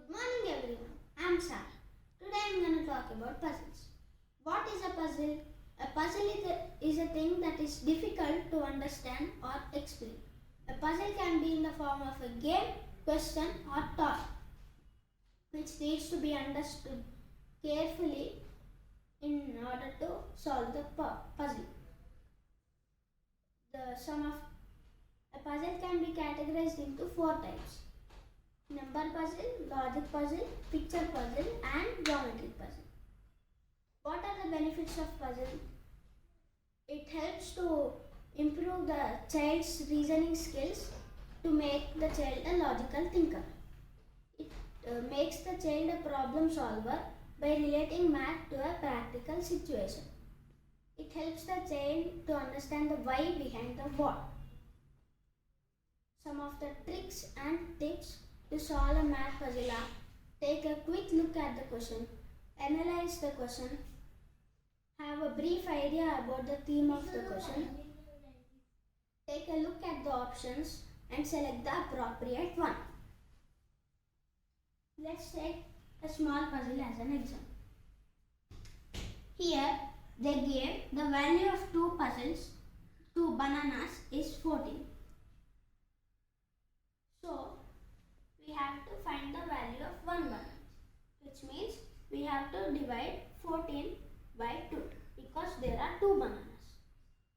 Good morning everyone, I'm Sam. Today I'm going to talk about puzzles. What is a puzzle? A puzzle is a thing that is difficult to understand or explain. A puzzle can be in the form of a game, question or toy, which needs to be understood carefully in order to solve the puzzle. The sum of a puzzle can be categorized into 4 types: number puzzle, logic puzzle, picture puzzle and geometric puzzle. What are the benefits of puzzle? It helps to improve the child's reasoning skills to make the child a logical thinker. It makes the child a problem solver by relating math to a practical situation. It helps the child to understand the why behind the what. Some of the tricks and tips to solve a math puzzle are: take a quick look at the question, analyze the question, have a brief idea about the theme of the question, take a look at the options and select the appropriate one. Let's take a small puzzle as an example. Here they gave the value of two bananas is 14. So we have to find the value of one banana, which means we have to divide 14 by 2 because there are two bananas,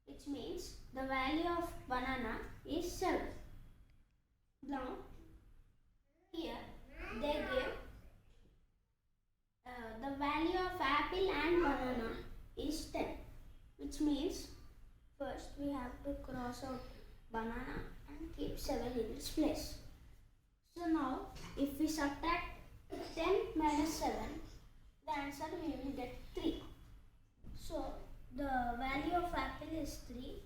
which means the value of banana is 7. Now here they give the value of apple and banana is 10, which means first we have to cross out banana and keep 7 in its place. So now if we subtract 10 minus 7, the answer we will get 3. So the value of apple is 3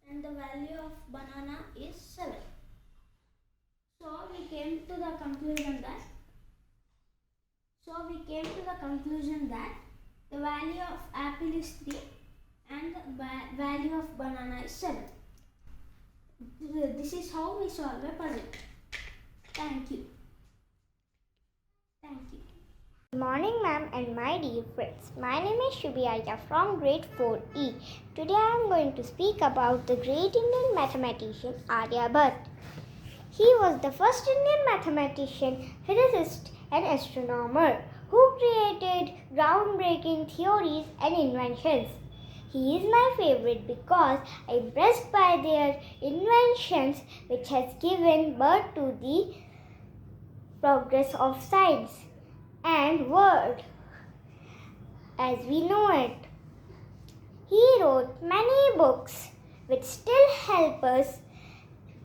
and the value of banana is 7. So we came to the conclusion that the value of apple is 3 and the value of banana is 7. This is how we solve a puzzle. Thank you. Good morning, ma'am, and my dear friends. My name is Shubhaya from grade 4E. Today I am going to speak about the great Indian mathematician Aryabhat. He was the first Indian mathematician, physicist, and astronomer who created groundbreaking theories and inventions. He is my favorite because I am impressed by their inventions, which has given birth to the progress of science and world as we know it. He wrote many books which still help us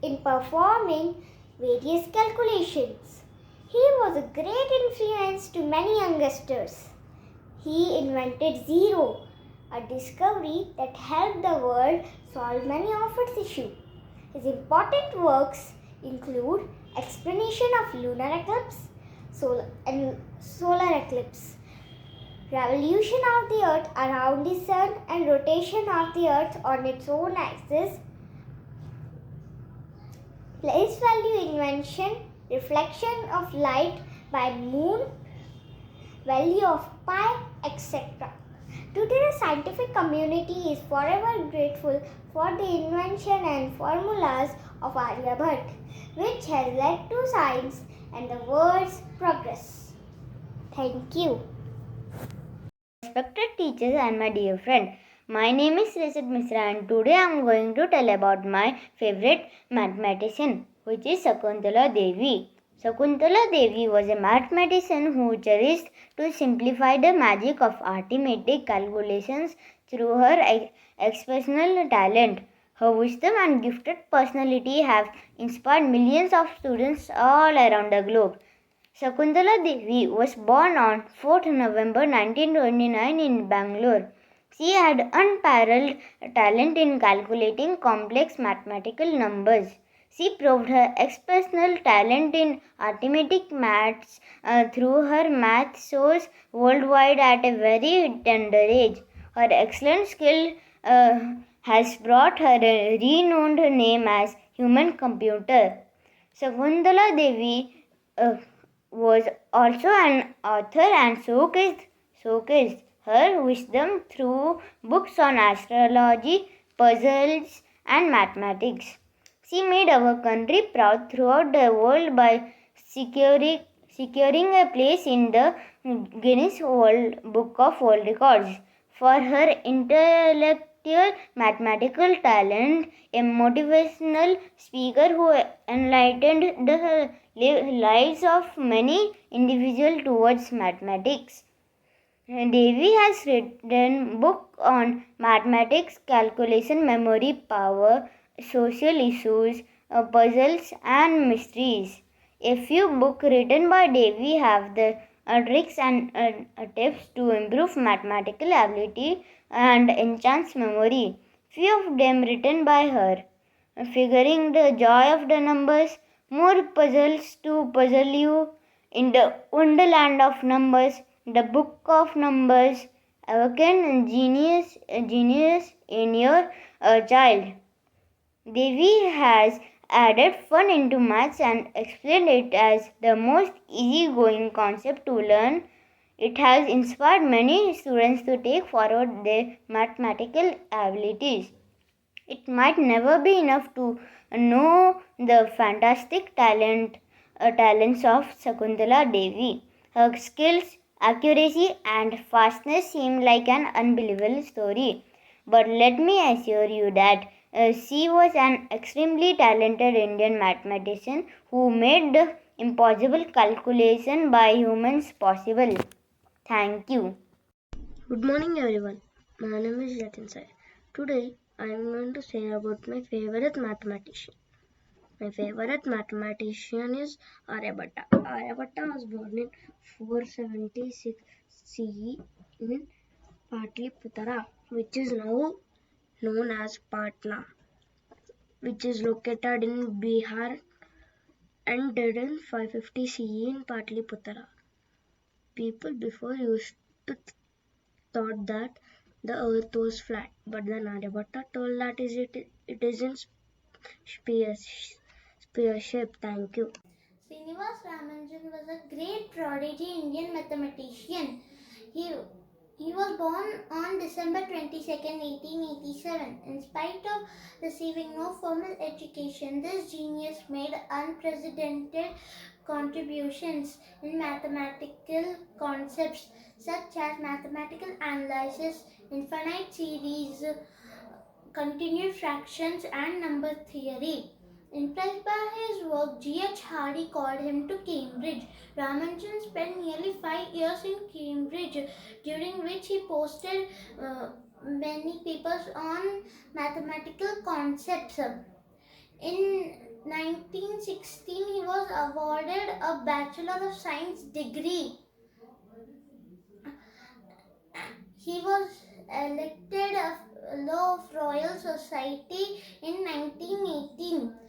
in performing various calculations. He was a great influence to many youngsters. He invented zero, a discovery that helped the world solve many of its issues. His important works include explanation of lunar eclipse, solar eclipse, revolution of the earth around the sun and rotation of the earth on its own axis, place value invention, reflection of light by moon, value of pi, etc. Today, the scientific community is forever grateful for the invention and formulas of Aryabhat, which has led to science and the world's progress. Thank you. Respected teachers and my dear friend, my name is Reset Misra and today I am going to tell about my favorite mathematician, which is Shakuntala Devi. Shakuntala Devi was a mathematician who cherished to simplify the magic of arithmetic calculations through her exceptional talent. Her wisdom and gifted personality have inspired millions of students all around the globe. Shakuntala Devi was born on 4th November 1929 in Bangalore. She had unparalleled talent in calculating complex mathematical numbers. She proved her exceptional talent in arithmetic maths through her math shows worldwide at a very tender age. Her excellent skill has brought her a renowned name as human computer. Shakuntala Devi was also an author and showcased her wisdom through books on astrology, puzzles, and mathematics. She made our country proud throughout the world by securing a place in the Guinness World Book of World Records for her intellectual mathematical talent, a motivational speaker who enlightened the lives of many individuals towards mathematics. Devi has written books on mathematics, calculation, memory power, social issues, puzzles, and mysteries. A few books written by Devi have the tricks and tips to improve mathematical ability and enhance memory. Few of them written by her, figuring the joy of the numbers, more puzzles to puzzle you in the wonderland of numbers, the book of numbers, awaken genius in your child. Devi has added fun into maths and explained it as the most easygoing concept to learn. It has inspired many students to take forward their mathematical abilities. It might never be enough to know the fantastic talents of Shakuntala Devi. Her skills, accuracy, and fastness seem like an unbelievable story. But let me assure you that she was an extremely talented Indian mathematician who made the impossible calculation by humans possible. Thank you. Good morning everyone. My name is Jatin Sai. Today I am going to say about my favorite mathematician. My favorite mathematician is Aryabhatta. Aryabhatta was born in 476 CE in Patliputra, which is now known as Patna, which is located in Bihar, and died in 550 CE in Patliputra. People before used to thought that the earth was flat, but then Aryabhatta told that it is in spear shape. Thank you. Srinivas Ramanujan was a great prodigy Indian mathematician. He was born on December 22nd, 1887. In spite of receiving no formal education, this genius made unprecedented contributions in mathematical concepts such as mathematical analysis, infinite series, continued fractions, and number theory. Impressed by his work, G.H. Hardy called him to Cambridge. Ramanujan spent nearly 5 years in Cambridge, during which he posted many papers on mathematical concepts. In 1916, he was awarded a Bachelor of Science degree. He was elected a Fellow of Royal Society in 1918.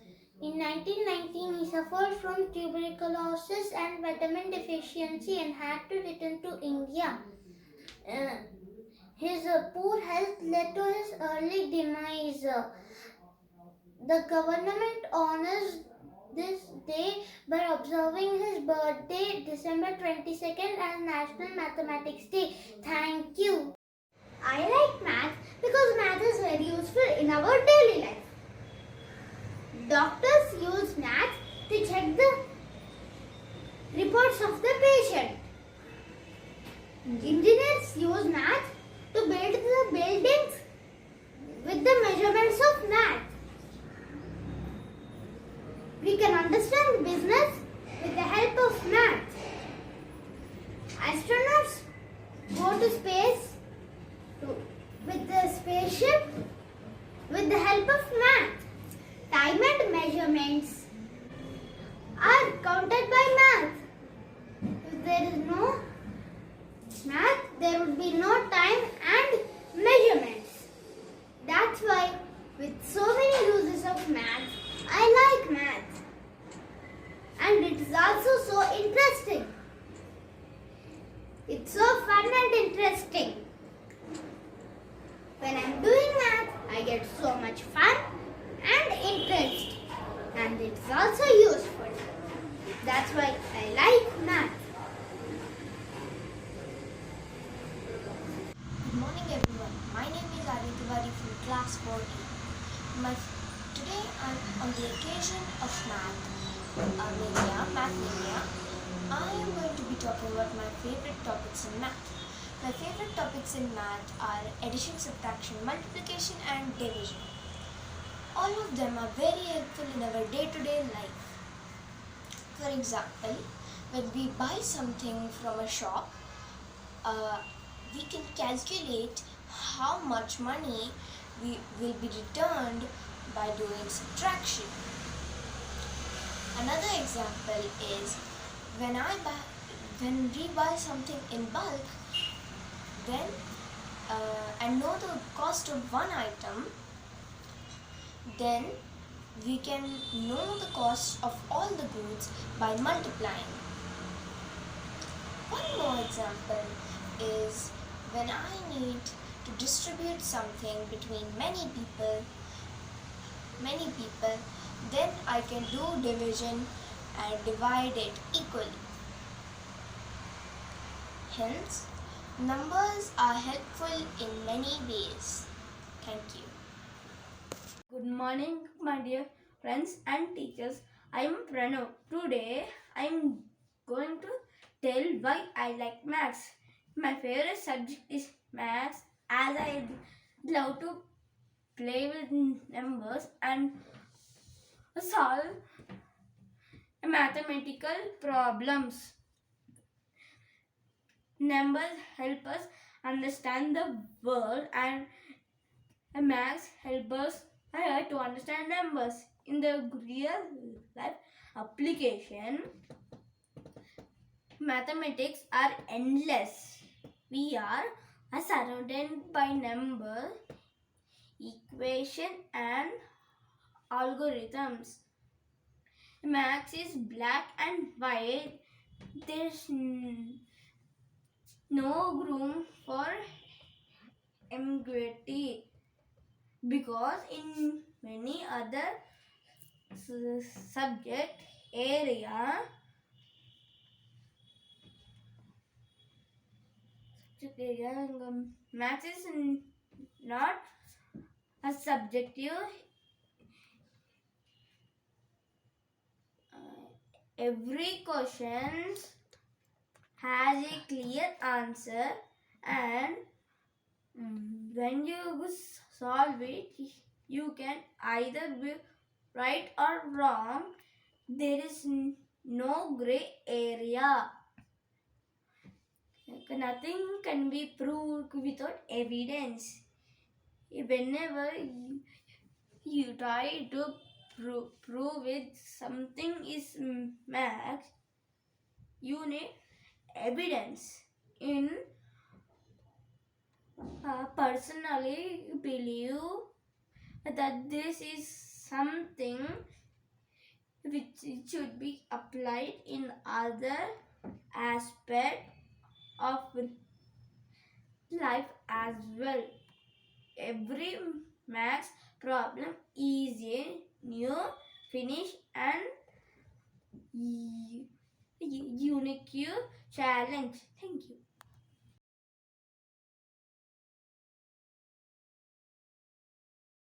In 1919, he suffered from tuberculosis and vitamin deficiency and had to return to India. His poor health led to his early demise. The government honors this day by observing his birthday, December 22nd, as National Mathematics Day. Thank you. I like math because math is very useful in our daily life. Doctors use math to check the reports of the patient. Engineers use math to build the buildings with the measurements of math. We can understand business with the help of math. Astronauts go to space with the spaceship with the help of math. Time and measurements are counted by math. If there is no math, there would be no time and measurements. That's why, with so many uses of math, I like math. And it is also so interesting. It's so fun and interesting. When I'm doing math, I get so much fun and interest. And it's also useful. That's why I like math. Good morning everyone. My name is Adi Tiwari from class 4E. Today I'm on the occasion of math mania. I am going to be talking about my favorite topics in math. My favorite topics in math are addition, subtraction, multiplication and division. All of them are very helpful in our day-to-day life. For example, when we buy something from a shop, we can calculate how much money we will be returned by doing subtraction. Another example is when we buy something in bulk, then and know the cost of one item, then we can know the cost of all the goods by multiplying. One more example is when I need to distribute something between many people, then I can do division and divide it equally. Hence, numbers are helpful in many ways. Thank you. Good morning, my dear friends and teachers. I am Pranav. Today I am going to tell why I like maths. My favorite subject is maths, as I love to play with numbers and solve mathematical problems. Numbers help us understand the world, and maths help us to understand numbers. In the real life application, mathematics are endless. We are surrounded by numbers, equation and algorithms. Maths is black and white. There's no room for ambiguity, because in many other subject area, maths is not a subjective. Every question has a clear answer, and when you solve it, you can either be right or wrong. There is no gray area. Nothing can be proved without evidence. Whenever you try to prove it, something is math, you need evidence. In personally believe that this is something which should be applied in other aspect of life as well. Every maths problem is a new, finish and unique challenge. Thank you.